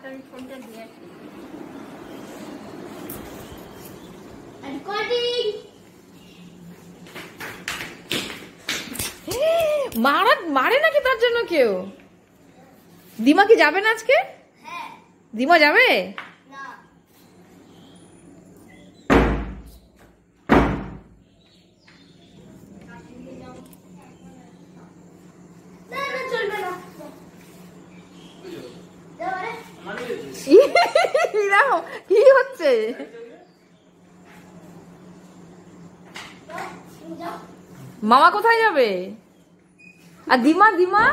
আমি ফোনটা দিয়ে আসি। মারে নাকি তার জন্য কেউ? দিমা কি যাবে না আজকে? দিমা যাবে? কি হচ্ছে? মামা কোথায় যাবে? আর দিমা দিমা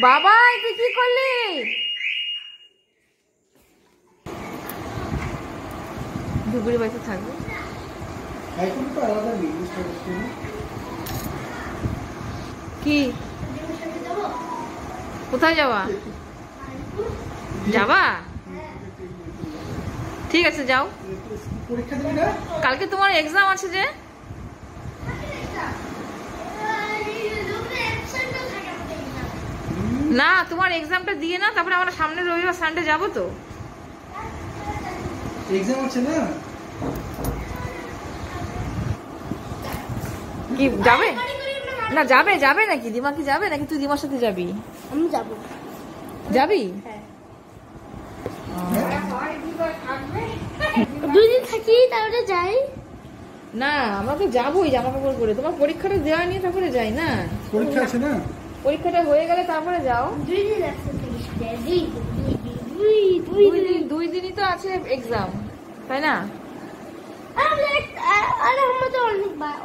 বাবা তুই কি করলি? ধুবড়ি বাড়িতে থাকবে কি? কোথায় যাবা? যাবা? ঠিক আছে যাও। কালকে তোমার এক্সাম আছে যে? না তোমার এক্সামটা দিয়ে না, তারপরে আমরা সামনে রবিবার সানডে যাবো তো। এক্সাম আছে না? কি যাবে না? যাবে যাবে নাকি? দিমা কি যাবে নাকি? তুই দিমার সাথে যাবি? আমি যাবো। যাবি? দুই দিন থাকি তারপরে যাই। না আমরা তো যাবোই জামা কাপড় পরে। তোমার পরীক্ষাটা দেওয়া নিয়ে তারপরে যাই না? পরীক্ষা আছে না? পরীক্ষাটা হয়ে গেলে তারপরে যাও। 2 দিন একসাথে থাকি। 2 দিনই তো আছে এক্সাম, তাই না? আরে আমাদের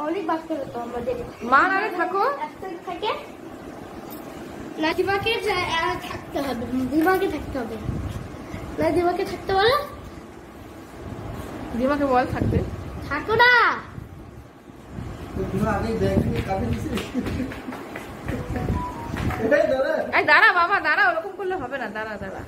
অনেক বাদ করে তো আমাদের। মা নারে থাকো একসাথে থাকে না। দিবাকে থাকতে হবে, দিবাকে থাকতে হবে না। দিবাকে থাকতে বলো। দিমাকে বল থাকতে। থাকো না। দাঁড়া বাবা দাঁড়া, ওরকম করলে হবে না। দাঁড়া দাঁড়া।